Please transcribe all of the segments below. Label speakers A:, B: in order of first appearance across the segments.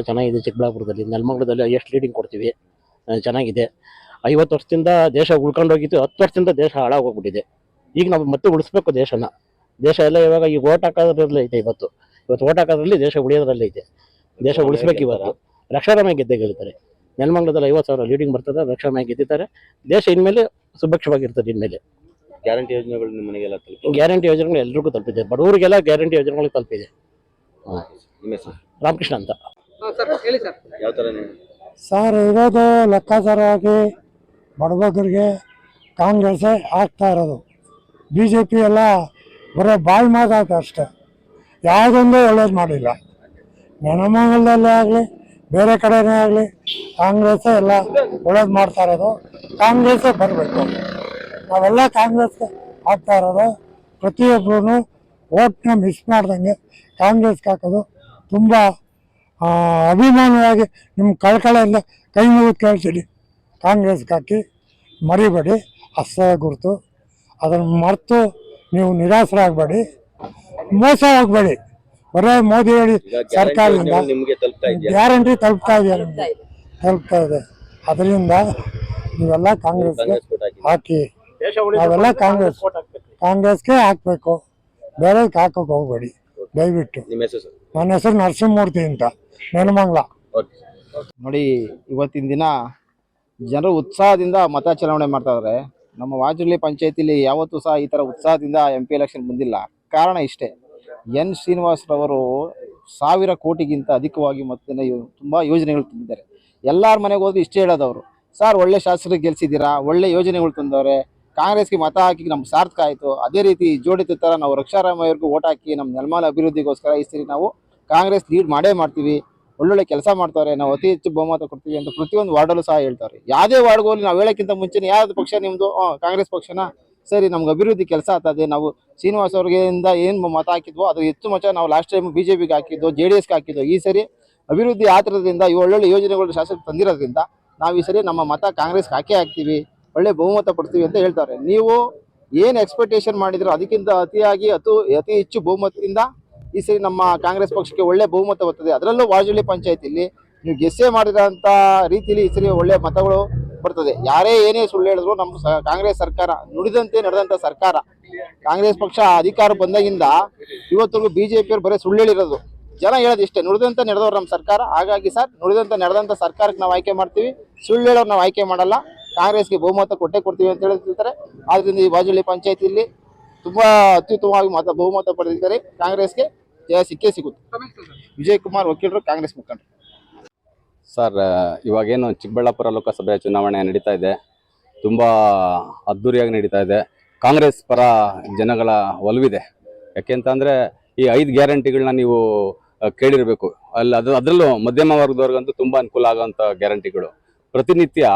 A: ಚೆನ್ನಾಗಿದೆ. ಚಿಕ್ಕಬಳ್ಳಾಪುರದಲ್ಲಿ, ನೆಲಮಂಗಲದಲ್ಲಿ highest leading ಕೊಡ್ತೀವಿ. ಚೆನ್ನಾಗಿದೆ. 50 ವರ್ಷದಿಂದ ದೇಶ ಉಳ್ಕೊಂಡೋಗಿತ್ತು, 10 ವರ್ಷದಿಂದ ದೇಶ ಹಾಳಾಗೋಗ್ಬಿಟ್ಟಿದೆ. ಈಗ ನಾವು ಮತ್ತೆ ಉಳಿಸ್ಬೇಕು ದೇಶನ. ದೇಶ ಎಲ್ಲ ಇವಾಗ ಈಗ ಓಟ್ ಹಾಕೋದ್ರಲ್ಲೇ ಐತೆ. ಇವತ್ತು ಓಟ್ ಹಾಕೋದ್ರಲ್ಲಿ ದೇಶ ಉಳಿಯೋದ್ರಲ್ಲೇ ಐತೆ. ದೇಶ ಉಳಿಸ್ಬೇಕು. ಇವತ್ತು ರಕ್ಷಾರಾಮಯ್ಯ ಗೆದ್ದೇ ಗೆಲ್ತಾರೆ. ನೆಲಮಂಗಲದಲ್ಲಿ 50,000 ಲೀಡಿಂಗ್ ಬರ್ತದೆ. ರಕ್ಷಾರಾಮಯ್ಯ ಗೆದ್ದಿದ್ದಾರೆ. ದೇಶ ಇನ್ಮೇಲೆ ಸುಭಿಕ್ಷವಾಗಿರ್ತದೆ. ಇನ್ಮೇಲೆ
B: ಗ್ಯಾರಂಟಿ ಯೋಜನೆಗಳು ನಿಮ್ಮ ಮನೆಗೆಲ್ಲ ತಲುಪಿದೆ?
A: ಗ್ಯಾರಂಟಿ ಯೋಜನೆಗಳು ಎಲ್ರಿಗೂ ತಲುಪಿದೆ. ಬಡವರಿಗೆಲ್ಲ ಗ್ಯಾರಂಟಿ ಯೋಜನೆಗಳು ತಲುಪಿದೆ.
B: ನಿಮ್ಮ ಹೆಸರು?
A: ರಾಮಕೃಷ್ಣ ಅಂತ.
B: ಯಾವ ಥರ
C: ಸರ್ ಇರೋದು ಲೆಕ್ಕಾಚಾರವಾಗಿ ಬಡಬಗ್ಗರಿಗೆ ಕಾಂಗ್ರೆಸ್ಸೇ ಆಗ್ತಾ ಇರೋದು. BJP ಎಲ್ಲ ಬರೋ ಬಾಯಿ ಮಾತಾಡ್ತು ಅಷ್ಟೇ, ಯಾವುದೊಂದು ಒಳ್ಳೇದು ಮಾಡಿಲ್ಲ. ನೆಲಮಂಗಲದಲ್ಲೇ ಆಗಲಿ ಬೇರೆ ಕಡೆನೇ ಆಗಲಿ ಕಾಂಗ್ರೆಸ್ಸೇ ಎಲ್ಲ ಒಳ್ಳೇದು ಮಾಡ್ತಾ ಇರೋದು. ಕಾಂಗ್ರೆಸ್ಸೇ ಬರಬೇಕು. ನಾವೆಲ್ಲ ಕಾಂಗ್ರೆಸ್ಗೆ ಆಗ್ತಾ ಇರೋದು. ಪ್ರತಿಯೊಬ್ಬರೂ ಓಟ್ನ ಮಿಸ್ ಮಾಡ್ದಂಗೆ ಕಾಂಗ್ರೆಸ್ಗೆ ಹಾಕೋದು ತುಂಬ ಅಭಿಮಾನವಾಗಿ ನಿಮ್ಮ ಕಳ್ಕಳೆಯಿಂದ ಕೈ ಮುಗಿದು ಕೇಳ್ತೀನಿ. ಕಾಂಗ್ರೆಸ್ಗೆ ಹಾಕಿ ಮರಿಬೇಡಿ, ಅಸಹ್ಯ ಗುರುತು. ಅದನ್ನು ಮರೆತು ನೀವು ನಿರಾಸರಾಗಬೇಡಿ, ಮೋಸ ಹೋಗಬೇಡಿ. ಬರೀ ಮೋದಿ ಹೇಳಿ ಸರ್ಕಾರದಿಂದ ಗ್ಯಾರಂಟಿ ತಲುಪ್ತಾ ಇದೆ. ಅದರಿಂದ ನೀವೆಲ್ಲ ಕಾಂಗ್ರೆಸ್ಗೆ ಹಾಕಿ. ನಾವೆಲ್ಲ ಕಾಂಗ್ರೆಸ್ಗೆ ಹಾಕಬೇಕು, ಬೇರೆದಕ್ಕೆ ಹಾಕೋಕೆ ಹೋಗಬೇಡಿ ದಯವಿಟ್ಟು. ನನ್ನ ಹೆಸರು ನರಸಿಂಹಮೂರ್ತಿ ಅಂತ, ನೆಲಮಂಗಲ.
D: ನೋಡಿ, ಇವತ್ತಿನ ದಿನ ಜನರು ಉತ್ಸಾಹದಿಂದ ಮತ ಚಲಾವಣೆ ಮಾಡ್ತಾ ಇದ್ದಾರೆ. ನಮ್ಮ ವಾಜುರ್ಲಿ ಪಂಚಾಯತಿಲಿ ಯಾವತ್ತೂ ಸಹ ಈ ಥರ ಉತ್ಸಾಹದಿಂದ MP ಎಲೆಕ್ಷನ್ ಬಂದಿಲ್ಲ. ಕಾರಣ ಇಷ್ಟೇ, N. ಶ್ರೀನಿವಾಸರವರು 1000 ಕೋಟಿಗಿಂತ ಅಧಿಕವಾಗಿ ಮತ್ತೆ ತುಂಬ ಯೋಜನೆಗಳು ತಂದಿದ್ದಾರೆ. ಎಲ್ಲರ ಮನೆಗೆ ಹೋದ್ರು ಇಷ್ಟೇ ಹೇಳೋದವರು, ಸರ್ ಒಳ್ಳೆ ಶಾಸಕರಿಗೆ ಗೆಲ್ಸಿದ್ದೀರಾ, ಒಳ್ಳೆ ಯೋಜನೆಗಳು ತಂದವ್ರೆ, ಕಾಂಗ್ರೆಸ್ಗೆ ಮತ ಹಾಕಿ ನಮ್ಗೆ ಸಾರ್ಥಕ ಆಯಿತು. ಅದೇ ರೀತಿ ಜೋಡಿತ ಥರ ನಾವು ರಕ್ಷಾರಾಮಯ್ಯವ್ರಿಗೂ ಓಟ್ ಹಾಕಿ ನಮ್ಮ ನೆಲಮಂಗಲ ಅಭಿವೃದ್ಧಿಗೋಸ್ಕರ ಈ ಸರಿ ನಾವು ಕಾಂಗ್ರೆಸ್ ಲೀಡ್ ಮಾಡೇ ಮಾಡ್ತೀವಿ, ಒಳ್ಳೊಳ್ಳೆ ಕೆಲಸ ಮಾಡ್ತಾರೆ, ನಾವು ಅತಿ ಹೆಚ್ಚು ಬಹುಮತ ಕೊಡ್ತೀವಿ ಅಂತ ಪ್ರತಿಯೊಂದು ವಾರ್ಡಲ್ಲೂ ಸಹ ಹೇಳ್ತಾರೆ. ಯಾವುದೇ ವಾರ್ಡ್ಗೋಲಿ ನಾವು ಹೇಳೋಕ್ಕಿಂತ ಮುಂಚೆನೇ ಯಾವ್ದು ಪಕ್ಷ ನಿಮ್ಮದು, ಕಾಂಗ್ರೆಸ್ ಪಕ್ಷನ, ಸರಿ ನಮ್ಗೆ ಅಭಿವೃದ್ಧಿ ಕೆಲಸ ಆಗ್ತದೆ, ನಾವು ಶ್ರೀನಿವಾಸ್ ಅವ್ರಿಗಿಂದ ಏನು ಮತ ಹಾಕಿದ್ವೋ ಅದು ಹೆಚ್ಚು ಮತ ನಾವು ಲಾಸ್ಟ್ ಟೈಮ್ BJPಗೆ ಹಾಕಿದ್ದು, JDSಗೆ ಹಾಕಿದ್ದು. ಈ ಸರಿ ಅಭಿವೃದ್ಧಿ ಆತರದಿಂದ ಒಳ್ಳೊಳ್ಳೆ ಯೋಜನೆಗಳು ಶಾಸಕರು ತಂದಿರೋದ್ರಿಂದ ನಾವು ಈ ಸರಿ ನಮ್ಮ ಮತ ಕಾಂಗ್ರೆಸ್ಗೆ ಹಾಕೇ ಹಾಕ್ತೀವಿ, ಒಳ್ಳೆ ಬಹುಮತ ಪಡ್ತೀವಿ ಅಂತ ಹೇಳ್ತಾರೆ. ನೀವು ಏನು ಎಕ್ಸ್ಪೆಕ್ಟೇಷನ್ ಮಾಡಿದ್ರು ಅದಕ್ಕಿಂತ ಅತಿ ಹೆಚ್ಚು ಬಹುಮತದಿಂದ ಈ ಸರಿ ನಮ್ಮ ಕಾಂಗ್ರೆಸ್ ಪಕ್ಷಕ್ಕೆ ಒಳ್ಳೆ ಬಹುಮತ ಬರ್ತದೆ. ಅದರಲ್ಲೂ ವಾಜುರ್ಲಿ ಪಂಚಾಯತಿಲಿ ನೀವು ಗೆಸ್ಸೆ ಮಾಡಿರೋಂಥ ರೀತಿಯಲ್ಲಿ ಈ ಸರಿ ಒಳ್ಳೆ ಮತಗಳು ಬರ್ತದೆ. ಯಾರೇ ಏನೇ ಸುಳ್ಳು ಹೇಳಿದ್ರು ನಮ್ಮ ಕಾಂಗ್ರೆಸ್ ಸರ್ಕಾರ ನುಡಿದಂತೆ ನಡೆದಂಥ ಸರ್ಕಾರ. ಕಾಂಗ್ರೆಸ್ ಪಕ್ಷ ಅಧಿಕಾರ ಬಂದಾಗಿಂದ ಇವತ್ತಿಗೂ BJPಯವ್ರು ಬರೀ ಸುಳ್ಳು ಹೇಳಿರೋದು. ಜನ ಹೇಳೋದು ಇಷ್ಟೇ, ನುಡಿದಂತೆ ನಡೆದವ್ರು ನಮ್ಮ ಸರ್ಕಾರ. ಹಾಗಾಗಿ ಸರ್, ನುಡಿದಂತೆ ನಡೆದಂಥ ಸರ್ಕಾರಕ್ಕೆ ನಾವು ಆಯ್ಕೆ ಮಾಡ್ತೀವಿ, ಸುಳ್ಳು ಹೇಳೋರು ನಾವು ಆಯ್ಕೆ ಮಾಡಲ್ಲ. ಕಾಂಗ್ರೆಸ್ಗೆ ಬಹುಮತ ಕೊಟ್ಟೇ ಕೊಡ್ತೀವಿ ಅಂತ ಹೇಳ್ತಿರ್ತಾರೆ. ಆದ್ದರಿಂದ ಈ ವಾಜುರ್ಲಿ ಪಂಚಾಯತಿಯಲ್ಲಿ ತುಂಬ ಅತ್ಯುತ್ತಮವಾಗಿ ಬಹುಮತ ಪಡೆದಿದ್ದಾರೆ. ಕಾಂಗ್ರೆಸ್ಗೆ ಜಯ ಸಿಕ್ಕೇ ಸಿಗುತ್ತೆ. ವಿಜಯ್ ಕುಮಾರ್, ವಕೀಲರು, ಕಾಂಗ್ರೆಸ್ ಮುಖಂಡರು.
B: ಸರ್, ಇವಾಗೇನು ಚಿಕ್ಕಬಳ್ಳಾಪುರ ಲೋಕಸಭೆ ಚುನಾವಣೆ ನಡೀತಾ ಇದೆ, ತುಂಬ ಅದ್ಧೂರಿಯಾಗಿ ನಡೀತಾ ಇದೆ. ಕಾಂಗ್ರೆಸ್ ಪರ ಜನಗಳ ಒಲವಿದೆ. ಯಾಕೆಂತಂದರೆ ಈ 5 ಗ್ಯಾರಂಟಿಗಳನ್ನ ನೀವು ಕೇಳಿರಬೇಕು. ಅದರಲ್ಲೂ ಮಧ್ಯಮ ವರ್ಗದವ್ರಿಗಂತೂ ತುಂಬ ಅನುಕೂಲ ಆಗೋವಂಥ ಗ್ಯಾರಂಟಿಗಳು. ಪ್ರತಿನಿತ್ಯ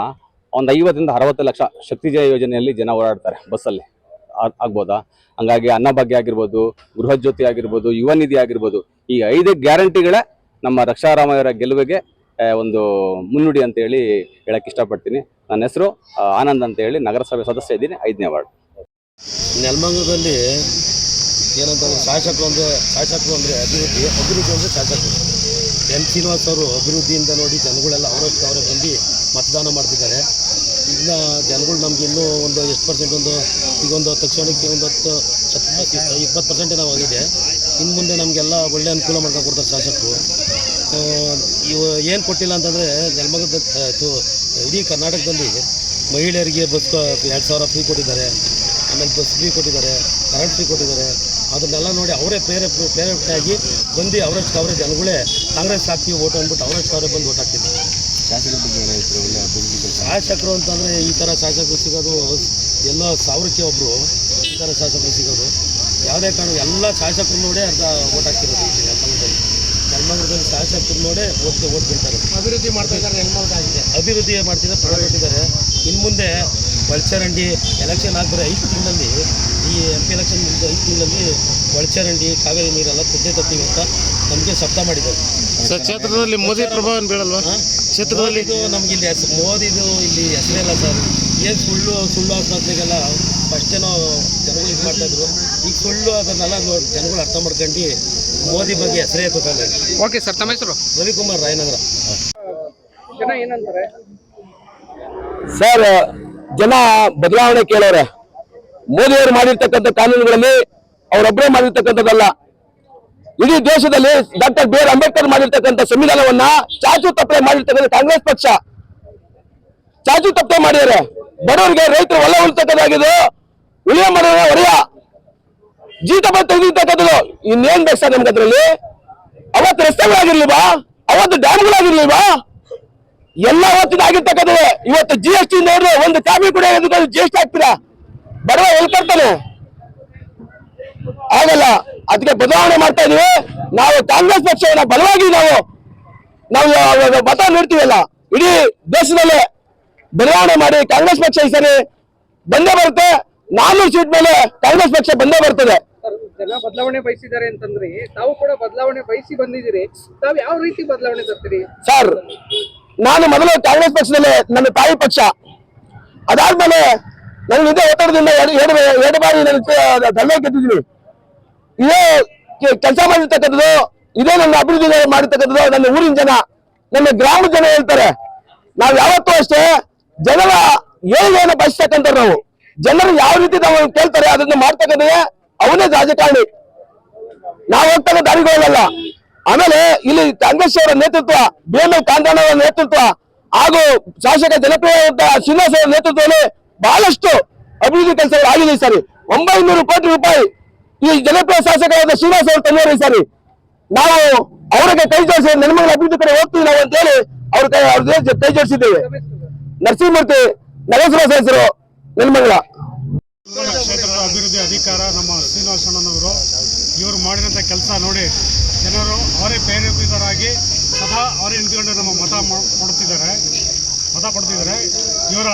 B: ಒಂದು 50ರಿಂದ 60 ಲಕ್ಷ ಶಕ್ತಿಜಯ ಯೋಜನೆಯಲ್ಲಿ ಜನ ಓಡಾಡ್ತಾರೆ ಬಸ್ಸಲ್ಲಿ, ಆಗ್ಬೋದಾ? ಹಂಗಾಗಿ ಅನ್ನಭಾಗ್ಯ ಆಗಿರ್ಬೋದು, ಗೃಹ ಜ್ಯೋತಿ ಆಗಿರ್ಬೋದು, ಯುವ ನಿಧಿ ಆಗಿರ್ಬೋದು, ಈ 5 ಗ್ಯಾರಂಟಿಗಳೇ ನಮ್ಮ ರಕ್ಷಾರಾಮಯ್ಯವರ ಗೆಲುವಿಗೆ ಒಂದು ಮುನ್ನುಡಿ ಅಂತ ಹೇಳಿ ಹೇಳಕ್ಕೆ ಇಷ್ಟಪಡ್ತೀನಿ. ನನ್ನ ಹೆಸರು ಆನಂದ್ ಅಂತ ಹೇಳಿ, ನಗರಸಭೆ ಸದಸ್ಯ ಇದ್ದೀನಿ, 5ನೇ ವಾರ್ಡ್.
E: ನೆಲಮಂಗಲದಲ್ಲಿ ಏನಂತಂದರೆ ಶಾಸಕರು ಅಂದರೆ ಅಭಿವೃದ್ಧಿ ಅಂದರೆ ಶಾಸಕರು N. ಶ್ರೀನಿವಾಸ್ ಅವರು ಅಭಿವೃದ್ಧಿಯಿಂದ ನೋಡಿ ಜನಗಳೆಲ್ಲ ಅವರಷ್ಟು ಅವರೇ ಬಂದು ಮತದಾನ ಮಾಡ್ತಿದ್ದಾರೆ. ಈಗ ಜನಗಳು ನಮ್ಗೆ ಇನ್ನೂ ಒಂದು ಎಷ್ಟು ಪರ್ಸೆಂಟ್, ಈಗೊಂದು ತಕ್ಷಣಕ್ಕೆ ಒಂದು 20% ನಾವು ಆಗಿದೆ. ಇನ್ನು ಮುಂದೆ ನಮಗೆಲ್ಲ ಒಳ್ಳೆ ಅನುಕೂಲ ಮಾಡ್ಕೊಂಡು ಕೊಡ್ತಾರೆ ಶಾಸಕರು. ಇವು ಏನು ಕೊಟ್ಟಿಲ್ಲ ಅಂತಂದರೆ ನೆಲಮಂಗಲದ ಇಡೀ ಕರ್ನಾಟಕದಲ್ಲಿ ಮಹಿಳೆಯರಿಗೆ ಬಸ್ 2,000 ಫ್ರೀ ಕೊಟ್ಟಿದ್ದಾರೆ, ಆಮೇಲೆ ಬಸ್ ಫ್ರೀ ಕೊಟ್ಟಿದ್ದಾರೆ, ಕರೆಂಟ್ ಫ್ರೀ ಕೊಟ್ಟಿದ್ದಾರೆ. ಅದನ್ನೆಲ್ಲ ನೋಡಿ ಅವರೇ ಪ್ರೇರೇಪಣೆಯಾಗಿ ಬಂದು ಅವರಷ್ಟು ಅವರೇ ಜನಗಳೇ ಕಾಂಗ್ರೆಸ್ ಹಾಕ್ತೀವಿ ಓಟ್ ಅಂದ್ಬಿಟ್ಟು ಅವರಷ್ಟು ಅವರೇ ಬಂದು ಓಟ್ ಹಾಕ್ತಿದ್ದಾರೆ.
B: ಶಾಸಕರ ಬಗ್ಗೆ ಏನಾಯ್ತು? ಒಳ್ಳೆ ಅಭಿವೃದ್ಧಿ ಕೆಲಸ.
E: ಶಾಸಕರು ಅಂತಂದರೆ ಈ ಥರ ಶಾಸಕರು ಸಿಗೋದು ಎಲ್ಲೋ 1000ಕ್ಕೆ ಒಬ್ಬರು ಈ ಥರ ಶಾಸಕರು ಸಿಗೋದು. ಯಾವುದೇ ಕಾರಣ ಎಲ್ಲ ಶಾಸಕರು ನೋಡೇ ಅರ್ಧ ಓಟ್ ಹಾಕ್ತಿರೋದು. ನೆಲಮಂಗಲದಲ್ಲಿ ಶಾಸಕರು ನೋಡೇ ಓಟ್ ಬಿಡ್ತಾರೆ.
C: ಅಭಿವೃದ್ಧಿ ಮಾಡ್ತಾ ಇದ್ದಾರೆ.
E: ಅಭಿವೃದ್ಧಿ ಮಾಡ್ತಿದ್ದಾರೆ, ಪ್ರಾಣ ಕೊಟ್ಟಿದ್ದಾರೆ. ಇನ್ನು ಮುಂದೆ ಒಳಚರಂಡಿ ಎಲೆಕ್ಷನ್ ಆಗ್ಬರೋ 5 ತಿಂಗಳಲ್ಲಿ, ಈ MP ಎಲೆಕ್ಷನ್ ಮುಂದೆ 5 ತಿಂಗಳಲ್ಲಿ ಒಳಚರಂಡಿ, ಕಾವೇರಿ ನೀರೆಲ್ಲ ತುದ್ದೆ ತಪ್ಪಿಗೆ ಅಂತ ನಮಗೆ ಶಬ್ದ ಮಾಡಿದ್ದಾರೆ.
C: ಸರ್, ಕ್ಷೇತ್ರದಲ್ಲಿ ಮೋದಿ ಪ್ರಭಾವ ಬೀಳಲ್ವಾ? ಕ್ಷೇತ್ರದಲ್ಲಿ
E: ನಮ್ಗೆ ಇಲ್ಲಿ ಮೋದಿದು ಇಲ್ಲಿ ಹೆಸರಿಲ್ಲ ಸರ್. ಏನು ಸುಳ್ಳು ಆಸ್ಪತ್ರೆಗೆಲ್ಲ ಫಸ್ಟ್ ಮುಂಚೆನೂ ಜನಗಳು ಇದು ಮಾಡ್ತಾ ಇದ್ರು. ಈಗ ಸುಳ್ಳು ಅದನ್ನೆಲ್ಲ ಜನಗಳು ಅರ್ಥ ಮಾಡ್ಕೊಂಡು ಮೋದಿ ಬಗ್ಗೆ ಹೆಸರೇ ಎತ್ತುತ್ತಾರೆ.
F: ಓಕೆ ಸರ್, ತಮ್ಮ ಹೆಸರು?
E: ರವಿಕುಮಾರ್, ರಾಯನಗರ.
F: ಜನ ಏನಂತಾರೆ
G: ಸರ್? ಜನ ಬದಲಾವಣೆ ಕೇಳೋರೆ. ಮೋದಿಯವರು ಮಾಡಿರ್ತಕ್ಕಂಥ ಕಾನೂನುಗಳಲ್ಲಿ ಅವರೊಬ್ಬರೇ ಮಾಡಿರ್ತಕ್ಕಂಥದ್ದಲ್ಲ. ಇಡೀ ದೇಶದಲ್ಲಿ ಡಾಕ್ಟರ್ ಬಿ ಆರ್ ಅಂಬೇಡ್ಕರ್ ಮಾಡಿರ್ತಕ್ಕಂಥ ಸಂವಿಧಾನವನ್ನ ಚಾಚು ತಪ್ಪೆ ಮಾಡಿರ್ತಕ್ಕಂಥ ಕಾಂಗ್ರೆಸ್ ಪಕ್ಷ ಚಾಚು ತಪ್ಪೆ ಮಾಡಿದ್ದಾರೆ. ಬಡವರಿಗೆ ರೈತರು ಹೊಲ ಉಳಿತಕ್ಕಂಥದ್ದು, ಉಳಿಯ ಮರ ಹೊರೆಯ ಜೀತ ಬಂದು ತೆಗೆದಿರ್ತಕ್ಕಂಥದ್ದು. ಇನ್ನೇನ್ ಬೇಕು ಸರ್ ನಮ್ಗೆ ಅದ್ರಲ್ಲಿ? ಅವತ್ತು ರಸ್ತೆಗಳಾಗಿರ್ಲಿಲ್ವಾ? ಅವತ್ತು ಡ್ಯಾಮ್ಗಳಾಗಿರ್ಲಿಲ್ವಾ? ಎಲ್ಲ ಅವತ್ತಿನ ಆಗಿರ್ತಕ್ಕಂಥದ್ದು. ಇವತ್ತು GST ನೋಡ್ರಿ, ಒಂದು ಚಾಬಿ ಕೂಡ GST ಹಾಕ್ತೀರಾ? ಬಡವ ಹೇಳ್ಕೊಡ್ತಾನೆ, ಆಗಲ್ಲ. ಅದಕ್ಕೆ ಬದಲಾವಣೆ ಮಾಡ್ತಾ ಇದೀವಿ. ನಾವು ಕಾಂಗ್ರೆಸ್ ಪಕ್ಷವನ್ನ ಬಲವಾಗಿ ನಾವು ಮತ ನೀಡ್ತೀವಲ್ಲ, ಇಡೀ ದೇಶದಲ್ಲೇ ಬದಲಾವಣೆ ಮಾಡಿ ಕಾಂಗ್ರೆಸ್ ಪಕ್ಷ ಈ ಸರಿ ಬಂದೇ ಬರುತ್ತೆ. 400 ಸೀಟ್ ಮೇಲೆ ಕಾಂಗ್ರೆಸ್ ಪಕ್ಷ ಬಂದೇ ಬರ್ತದೆ.
F: ಜನ ಬದಲಾವಣೆ ಬಯಸಿದ್ದಾರೆ ಅಂತಂದ್ರೆ ತಾವು ಕೂಡ ಬದಲಾವಣೆ ಬಯಸಿ ಬಂದಿದ್ದೀರಿ. ತಾವು ಯಾವ ರೀತಿ ಬದಲಾವಣೆ ತರ್ತೀರಿ
G: ಸರ್? ನಾನು ಮೊದಲು ಕಾಂಗ್ರೆಸ್ ಪಕ್ಷದಲ್ಲಿ ನನ್ನ ತಾಯಿ ಪಕ್ಷ, ಅದಾದ್ಮೇಲೆ ನನ್ನ ಇದೇ ಒತ್ತಡದಿಂದ ಎರಡು ಬಾರಿ ನಾನು ಧರ್ಮ ಗೆದ್ದಿದ್ದೀನಿ. ಇದೇ ಕೆಲಸ ಮಾಡಿರ್ತಕ್ಕಂಥದ್ದು, ಇದೇ ನನ್ನ ಅಭಿವೃದ್ಧಿ ಮಾಡಿರ್ತಕ್ಕಂಥದ್ದು ನನ್ನ ಊರಿನ ಜನ, ನನ್ನ ಗ್ರಾಮದ ಜನ ಹೇಳ್ತಾರೆ. ನಾವು ಯಾವತ್ತೂ ಅಷ್ಟೇ ಜನರ ಏನೇನು ಬಯಸ್ತಕ್ಕಂಥ ನಾವು ಜನರು ಯಾವ ರೀತಿ ನಾವು ಕೇಳ್ತಾರೆ ಅದನ್ನ ಮಾಡ್ತಕ್ಕಂಥದ್ದೇ ಅವನೇ ರಾಜಕಾರಣಿ. ನಾವು ಹೋಗ್ತಕ್ಕ ದಾರಿಗಳಲ್ಲ. ಆಮೇಲೆ ಇಲ್ಲಿ ಕಾಂಗ್ರೆಸ್ ಅವರ ನೇತೃತ್ವ, BML ಕಾಂತಣ್ಣ ಅವರ ನೇತೃತ್ವ ಹಾಗೂ ಶಾಸಕ ಜನಪ್ರಿಯ ಶ್ರೀನಿವಾಸ ಅವರ ನೇತೃತ್ವದಲ್ಲಿ ಬಹಳಷ್ಟು ಅಭಿವೃದ್ಧಿ ಕೆಲಸಗಳು ಆಗಿದೆ ಸರಿ. 900 ಕೋಟಿ ರೂಪಾಯಿ ಈ ಜನಪ್ರಿಯ ಶಾಸಕರಾದ ಶ್ರೀನಿವಾಸ ಅವರು ತಂದಿದ್ದಾರೆ ಸರಿ. ನಾವು ಅವರಿಗೆ ಕೈ ಜೋಡಿಸಿ ನೆಲಮಂಗಲ ಅಭಿವೃದ್ಧಿ ಕಡೆ ಹೋಗ್ತೀವಿ ನಾವು ಅಂತೇಳಿ ಅವ್ರ ಕೈ ಜೋಡಿಸಿದ್ದೇವೆ. ನರಸಿಂಹಮೂರ್ತಿ, ನಗರಸಭಾ ಸದಸ್ಯರು, ನೆಲಮಂಗಲ.
C: ಕ್ಷೇತ್ರದ ಅಭಿವೃದ್ಧಿ ಅಧಿಕಾರ ನಮ್ಮ ಶ್ರೀನಿವಾಸಣ್ಣನವರು. ಇವರು ಮಾಡಿದಂಥ ಕೆಲಸ ನೋಡಿ ಜನರು ಅವರೇ ಪ್ರೇರೇಪಿತರಾಗಿ ಸದಾ ಅವರೇ ನಿಂತ್ಕೊಂಡು ನಮ್ಮ ಮತ ಕೊಡ್ತಿದ್ದಾರೆ. ಇವರ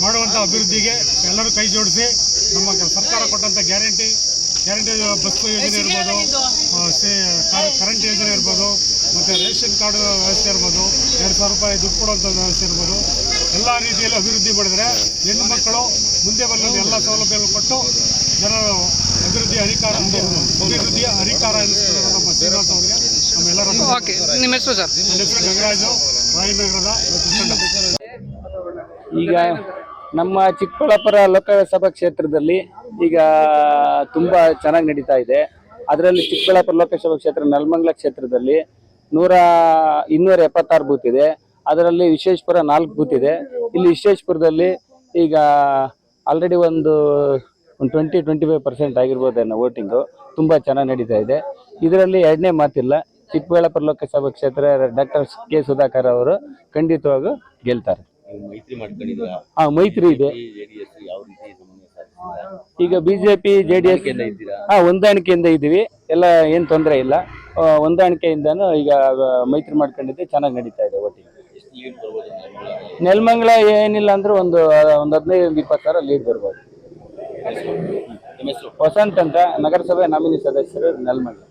C: ಮಾಡುವಂಥ ಅಭಿವೃದ್ಧಿಗೆ ಎಲ್ಲರೂ ಕೈ ಜೋಡಿಸಿ ನಮ್ಮ ಸರ್ಕಾರ ಕೊಟ್ಟಂಥ ಗ್ಯಾರಂಟಿ ಬಸ್ ಯೋಜನೆ ಇರ್ಬೋದು, ಕರೆಂಟ್ ಯೋಜನೆ ಇರ್ಬೋದು, ಮತ್ತು ರೇಷನ್ ಕಾರ್ಡ್ ವ್ಯವಸ್ಥೆ ಇರ್ಬೋದು, 2,000 ರೂಪಾಯಿ ದುಡ್ಡು ಕೊಡುವಂಥ ವ್ಯವಸ್ಥೆ ಇರ್ಬೋದು, ಎಲ್ಲ ರೀತಿಯಲ್ಲಿ ಅಭಿವೃದ್ಧಿ ಮಾಡಿದರೆ ಹೆಣ್ಣು ಮಕ್ಕಳು ಮುಂದೆ ಬಂದು ಎಲ್ಲ ಸೌಲಭ್ಯಗಳು ಕೊಟ್ಟು ಜನರು ಅಭಿವೃದ್ಧಿಯ ಹರಿಕಾರ ಎನಿಸ್ತಾರೆ ನಮ್ಮ ಶ್ರೀನಿವಾಸ ಅವರಿಗೆ, ನಮ್ಮೆಲ್ಲರ.
F: ಓಕೆ, ನಿಮ್ಮ ಹೆಸರು ಸರ್?
C: ನನ್ನ ಹೆಸರು ಗಂಗರಾಜು, ರಾಯನಗರದ ಮುಖಂಡ.
H: ಈಗ ನಮ್ಮ ಚಿಕ್ಕಬಳ್ಳಾಪುರ ಲೋಕಸಭಾ ಕ್ಷೇತ್ರದಲ್ಲಿ ಈಗ ತುಂಬಾ ಚೆನ್ನಾಗಿ ನಡೀತಾ ಇದೆ. ಅದರಲ್ಲಿ ಚಿಕ್ಕಬಳ್ಳಾಪುರ ಲೋಕಸಭಾ ಕ್ಷೇತ್ರ ನೆಲಮಂಗಲ ಕ್ಷೇತ್ರದಲ್ಲಿ 276 ಬೂತ್ ಇದೆ. ಅದರಲ್ಲಿ ವಿಶೇಷಪುರ 4 ಬೂತ್ ಇದೆ. ಇಲ್ಲಿ ವಿಶೇಷಪುರದಲ್ಲಿ ಈಗ ಆಲ್ರೆಡಿ ಒಂದು 20-25% ಆಗಿರ್ಬೋದೇನೋ ವೋಟಿಂಗು. ತುಂಬ ಚೆನ್ನಾಗಿ ನಡೀತಾ ಇದೆ. ಇದರಲ್ಲಿ ಎರಡನೇ ಮಾತಿಲ್ಲ. ಚಿಕ್ಕಬಳ್ಳಾಪುರ ಲೋಕಸಭಾ ಕ್ಷೇತ್ರ ಡಾಕ್ಟರ್ ಕೆ ಸುಧಾಕರ್ ಅವರು ಖಂಡಿತವಾಗೂ ಗೆಲ್ತಾರೆ. ಮೈತ್ರಿ ಇದೆ. ಈಗ ಬಿಜೆಪಿ JDS ಹೊಂದಾಣಿಕೆಯಿಂದ ಇದ್ದೀವಿ. ಎಲ್ಲ ಏನ್ ತೊಂದರೆ ಇಲ್ಲ. ಹೊಂದಾಣಿಕೆಯಿಂದನೂ ಈಗ ಮೈತ್ರಿ ಮಾಡ್ಕೊಂಡಿದ್ದೆ ಚೆನ್ನಾಗಿ ನಡೀತಾ ಇದೆ ವೋಟಿಂಗ್. ನೆಲಮಂಗಲ ಏನಿಲ್ಲ ಅಂದ್ರೆ ಒಂದು 15-20 ಸಾವಿರ ಲೀಡ್ ಬರ್ಬೋದು. ವಸಂತ್ ಅಂತ, ನಗರಸಭೆ ನಾಮಿನಿ ಸದಸ್ಯರು, ನೆಲಮಂಗಲ.